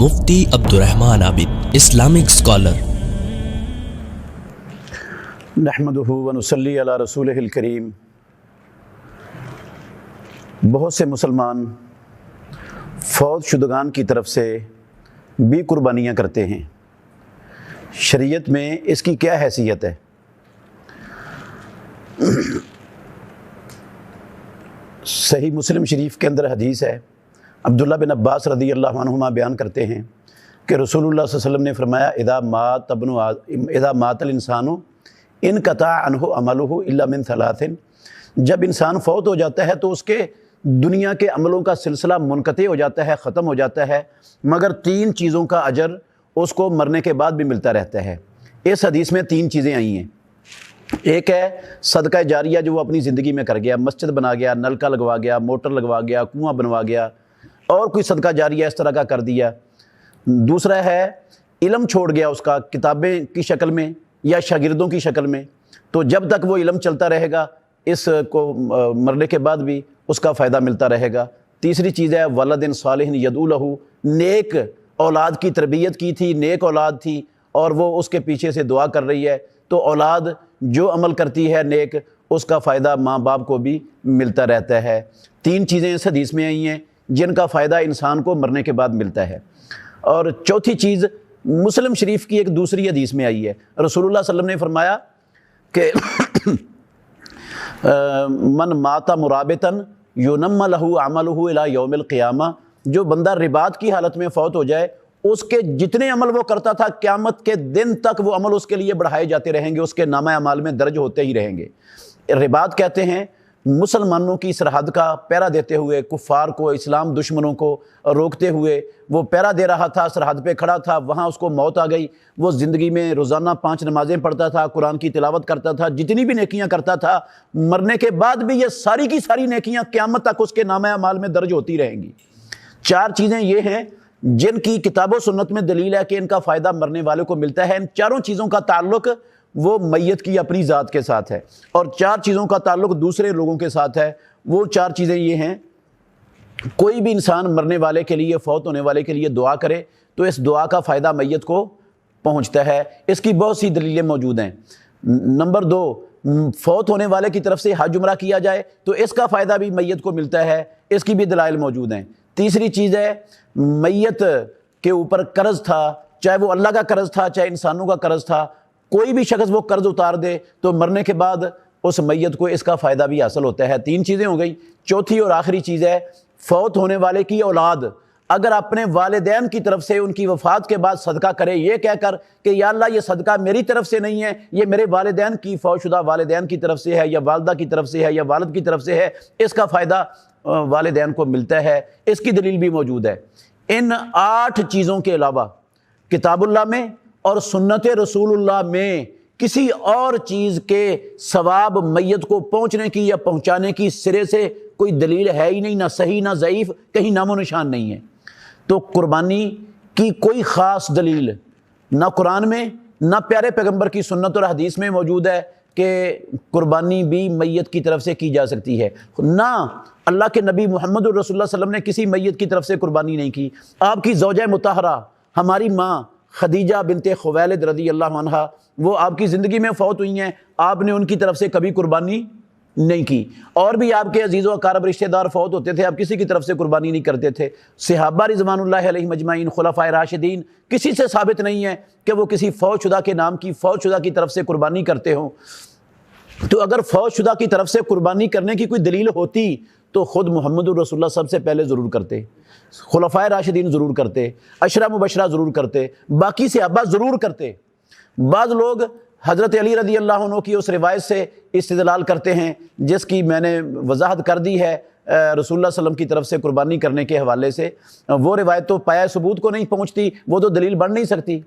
مفتی عبدالرحمن عابد، Islamic scholar. نحمدہ ونصلی علی رسولہ الکریم۔ بہت سے مسلمان فوت شدگان کی طرف سے بھی قربانیاں کرتے ہیں۔ شریعت میں اس کی کیا حیثیت ہے؟ صحیح مسلم شریف کے اندر حدیث ہے، عبداللہ بن عباس رضی اللہ عنہما بیان کرتے ہیں کہ رسول اللہ صلی اللہ علیہ وسلم نے فرمایا اذا مات الانسان انقطع عنہ عملہ الا من ثلاث۔ جب انسان فوت ہو جاتا ہے تو اس کے دنیا کے عملوں کا سلسلہ منقطع ہو جاتا ہے، ختم ہو جاتا ہے، مگر 3 چیزوں کا اجر اس کو مرنے کے بعد بھی ملتا رہتا ہے۔ اس حدیث میں 3 چیزیں آئی ہیں۔ ایک ہے صدقہ جاریہ جو وہ اپنی زندگی میں کر گیا، مسجد بنا گیا، نلکا لگوا گیا، موٹر لگوا گیا، کنواں بنوا گیا، اور کوئی صدقہ جاریہ اس طرح کا کر دیا۔ دوسرا ہے علم چھوڑ گیا اس کا، کتابیں کی شکل میں یا شاگردوں کی شکل میں، تو جب تک وہ علم چلتا رہے گا اس کو مرنے کے بعد بھی اس کا فائدہ ملتا رہے گا۔ تیسری چیز ہے ولد صالح یدعو لہ، نیک اولاد کی تربیت کی تھی، نیک اولاد تھی اور وہ اس کے پیچھے سے دعا کر رہی ہے، تو اولاد جو عمل کرتی ہے نیک اس کا فائدہ ماں باپ کو بھی ملتا رہتا ہے۔ 3 چیزیں اس حدیث میں آئی ہیں جن کا فائدہ انسان کو مرنے کے بعد ملتا ہے۔ اور چوتھی چیز مسلم شریف کی ایک دوسری حدیث میں آئی ہے، رسول اللہ صلی اللہ علیہ وسلم نے فرمایا کہ من مات مرابطا ینم لہ عملہ الی یوم القیامہ، جو بندہ رباط کی حالت میں فوت ہو جائے اس کے جتنے عمل وہ کرتا تھا قیامت کے دن تک وہ عمل اس کے لیے بڑھائے جاتے رہیں گے، اس کے نامہ اعمال میں درج ہوتے ہی رہیں گے۔ رباط کہتے ہیں مسلمانوں کی سرحد کا پہرا دیتے ہوئے، کفار کو، اسلام دشمنوں کو روکتے ہوئے وہ پہرا دے رہا تھا، سرحد پہ کھڑا تھا، وہاں اس کو موت آ گئی، وہ زندگی میں روزانہ 5 نمازیں پڑھتا تھا، قرآن کی تلاوت کرتا تھا، جتنی بھی نیکیاں کرتا تھا، مرنے کے بعد بھی یہ ساری کی ساری نیکیاں قیامت تک اس کے نامہ اعمال میں درج ہوتی رہیں گی۔ 4 چیزیں یہ ہیں جن کی کتاب و سنت میں دلیل ہے کہ ان کا فائدہ مرنے والے کو ملتا ہے۔ ان 4 چیزوں کا تعلق وہ میت کی اپنی ذات کے ساتھ ہے، اور 4 چیزوں کا تعلق دوسرے لوگوں کے ساتھ ہے۔ وہ 4 چیزیں یہ ہیں، کوئی بھی انسان مرنے والے کے لیے، فوت ہونے والے کے لیے دعا کرے تو اس دعا کا فائدہ میت کو پہنچتا ہے۔ اس کی بہت سی دلیلیں موجود ہیں۔ نمبر 2، فوت ہونے والے کی طرف سے حج عمرہ کیا جائے تو اس کا فائدہ بھی میت کو ملتا ہے، اس کی بھی دلائل موجود ہیں۔ تیسری چیز ہے میت کے اوپر قرض تھا، چاہے وہ اللہ کا قرض تھا چاہے انسانوں کا قرض تھا، کوئی بھی شخص وہ قرض اتار دے تو مرنے کے بعد اس میت کو اس کا فائدہ بھی حاصل ہوتا ہے۔ 3 چیزیں ہو گئی۔ چوتھی اور آخری چیز ہے فوت ہونے والے کی اولاد اگر اپنے والدین کی طرف سے ان کی وفات کے بعد صدقہ کرے، یہ کہہ کر کہ یا اللہ یہ صدقہ میری طرف سے نہیں ہے، یہ میرے والدین کی، فوت شدہ والدین کی طرف سے ہے یا والدہ کی طرف سے ہے یا والد کی طرف سے ہے، اس کا فائدہ والدین کو ملتا ہے۔ اس کی دلیل بھی موجود ہے۔ ان 8 چیزوں کے علاوہ کتاب اللہ میں اور سنت رسول اللہ میں کسی اور چیز کے ثواب میت کو پہنچنے کی یا پہنچانے کی سرے سے کوئی دلیل ہے ہی نہیں، نہ صحیح نہ ضعیف، کہیں نام و نشان نہیں ہے۔ تو قربانی کی کوئی خاص دلیل نہ قرآن میں نہ پیارے پیغمبر کی سنت اور حدیث میں موجود ہے کہ قربانی بھی میت کی طرف سے کی جا سکتی ہے۔ نہ اللہ کے نبی محمد رسول اللہ صلی اللہ علیہ وسلم نے کسی میت کی طرف سے قربانی نہیں کی۔ آپ کی زوجہ مطہرہ ہماری ماں خدیجہ بنت خویلد رضی اللہ عنہا، وہ آپ کی زندگی میں فوت ہوئی ہیں، آپ نے ان کی طرف سے کبھی قربانی نہیں کی۔ اور بھی آپ کے عزیز و اقارب رشتہ دار فوت ہوتے تھے، آپ کسی کی طرف سے قربانی نہیں کرتے تھے۔ صحابہ رضوان اللہ علیہم اجمعین، خلفائے راشدین، کسی سے ثابت نہیں ہے کہ وہ کسی فوت شدہ کے نام کی، فوت شدہ کی طرف سے قربانی کرتے ہوں۔ تو اگر فوت شدہ کی طرف سے قربانی کرنے کی کوئی دلیل ہوتی تو خود محمد رسول اللہ سب سے پہلے ضرور کرتے، خلفائے راشدین ضرور کرتے، عشرہ مبشرہ ضرور کرتے، باقی صحابہ ضرور کرتے۔ بعض لوگ حضرت علی رضی اللہ عنہ کی اس روایت سے استدلال کرتے ہیں جس کی میں نے وضاحت کر دی ہے رسول اللہ صلی اللہ علیہ وسلم کی طرف سے قربانی کرنے کے حوالے سے۔ وہ روایت تو پایہ ثبوت کو نہیں پہنچتی، وہ تو دلیل بن نہیں سکتی۔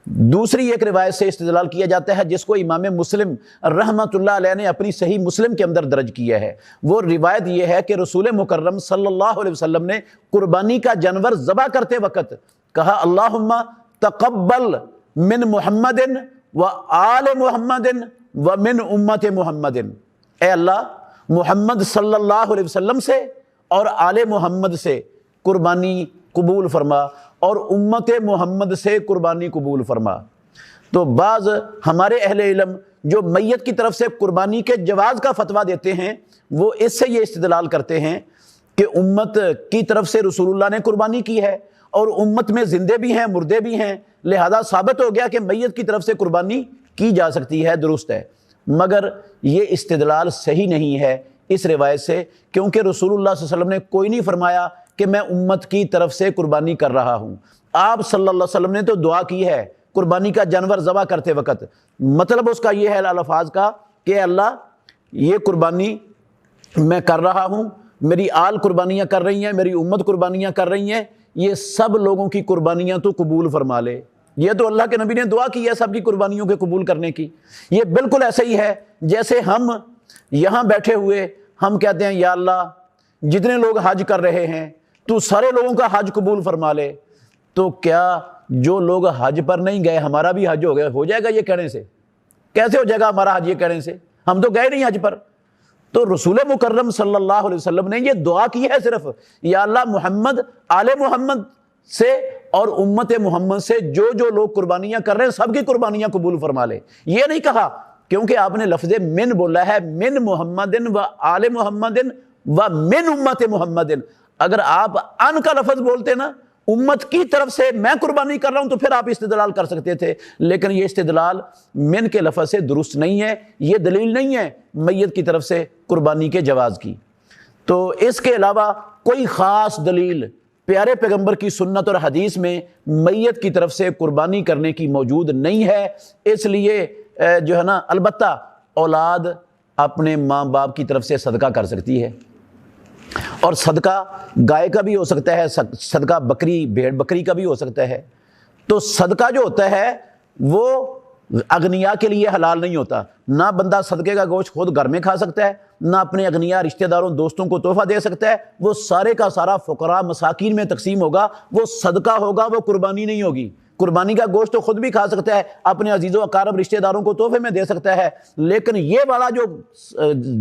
دوسری ایک روایت سے استدلال کیا جاتا ہے جس کو امام مسلم رحمۃ اللہ علیہ نے اپنی صحیح مسلم کے اندر درج کیا ہے۔ وہ روایت یہ ہے کہ رسول مکرم صلی اللہ علیہ وسلم نے قربانی کا جانور ذبح کرتے وقت کہا اللہم تقبل من محمد و آل محمد و من امت محمد، اے اللہ محمد صلی اللہ علیہ وسلم سے اور آل محمد سے قربانی قبول فرما اور امت محمد سے قربانی قبول فرما۔ تو بعض ہمارے اہل علم جو میت کی طرف سے قربانی کے جواز کا فتویٰ دیتے ہیں وہ اس سے یہ استدلال کرتے ہیں کہ امت کی طرف سے رسول اللہ نے قربانی کی ہے اور امت میں زندے بھی ہیں مردے بھی ہیں، لہذا ثابت ہو گیا کہ میت کی طرف سے قربانی کی جا سکتی ہے، درست ہے۔ مگر یہ استدلال صحیح نہیں ہے اس روایت سے، کیونکہ رسول اللہ صلی اللہ علیہ وسلم نے کوئی نہیں فرمایا کہ میں امت کی طرف سے قربانی کر رہا ہوں۔ آپ صلی اللہ علیہ وسلم نے تو دعا کی ہے قربانی کا جانور ذبح کرتے وقت، مطلب اس کا یہ ہے الفاظ کا کہ اللہ یہ قربانی میں کر رہا ہوں، میری آل قربانیاں کر رہی ہیں، میری امت قربانیاں کر رہی ہیں، یہ سب لوگوں کی قربانیاں تو قبول فرما لے۔ یہ تو اللہ کے نبی نے دعا کی ہے سب کی قربانیوں کے قبول کرنے کی۔ یہ بالکل ایسا ہی ہے جیسے ہم یہاں بیٹھے ہوئے ہم کہتے ہیں یا اللہ جتنے لوگ حج کر رہے ہیں تو سارے لوگوں کا حج قبول فرما لے، تو کیا جو لوگ حج پر نہیں گئے ہمارا بھی حج ہو جائے گا یہ کہنے سے؟ کیسے ہو جائے گا ہمارا حج یہ کہنے سے؟ ہم تو گئے نہیں حج پر۔ تو رسول مکرم صلی اللہ علیہ وسلم نے یہ دعا کی ہے صرف، یا اللہ محمد آل محمد سے اور امت محمد سے جو جو لوگ قربانیاں کر رہے ہیں سب کی قربانیاں قبول فرما لے۔ یہ نہیں کہا، کیونکہ آپ نے لفظ من بولا ہے، من محمد و آل محمد و من امت محمد۔ اگر آپ ان کا لفظ بولتے نا، امت کی طرف سے میں قربانی کر رہا ہوں، تو پھر آپ استدلال کر سکتے تھے، لیکن یہ استدلال من کے لفظ سے درست نہیں ہے، یہ دلیل نہیں ہے میت کی طرف سے قربانی کے جواز کی۔ تو اس کے علاوہ کوئی خاص دلیل پیارے پیغمبر کی سنت اور حدیث میں میت کی طرف سے قربانی کرنے کی موجود نہیں ہے۔ اس لیے جو ہے نا البتہ اولاد اپنے ماں باپ کی طرف سے صدقہ کر سکتی ہے، اور صدقہ گائے کا بھی ہو سکتا ہے، صدقہ بکری بھیڑ بکری کا بھی ہو سکتا ہے۔ تو صدقہ جو ہوتا ہے وہ اغنیاء کے لیے حلال نہیں ہوتا، نہ بندہ صدقے کا گوشت خود گھر میں کھا سکتا ہے، نہ اپنے اغنیاء رشتہ داروں دوستوں کو تحفہ دے سکتا ہے، وہ سارے کا سارا فقراء مساکین میں تقسیم ہوگا، وہ صدقہ ہوگا، وہ قربانی نہیں ہوگی۔ قربانی کا گوشت تو خود بھی کھا سکتا ہے، اپنے عزیز و اقارب رشتہ داروں کو تحفے میں دے سکتا ہے، لیکن یہ والا جو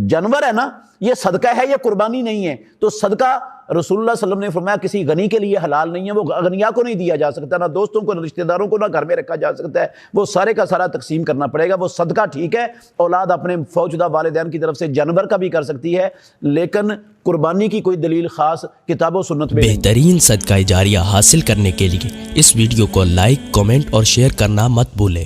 جانور ہے نا یہ صدقہ ہے، یہ قربانی نہیں ہے۔ تو صدقہ رسول اللہ صلی اللہ علیہ وسلم نے فرمایا کسی غنی کے لیے حلال نہیں ہے، وہ اغنیاء کو نہیں دیا جا سکتا، نہ دوستوں کو، نہ رشتہ داروں کو، نہ گھر میں رکھا جا سکتا ہے، وہ سارے کا سارا تقسیم کرنا پڑے گا۔ وہ صدقہ ٹھیک ہے، اولاد اپنے فوت شدہ والدین کی طرف سے جانور کا بھی کر سکتی ہے، لیکن قربانی کی کوئی دلیل خاص کتاب و سنت میں نہیں۔ بہترین صدقہ جاریہ حاصل کرنے کے لیے اس ویڈیو کو لائک، کمنٹ اور شیئر کرنا مت بھولیں۔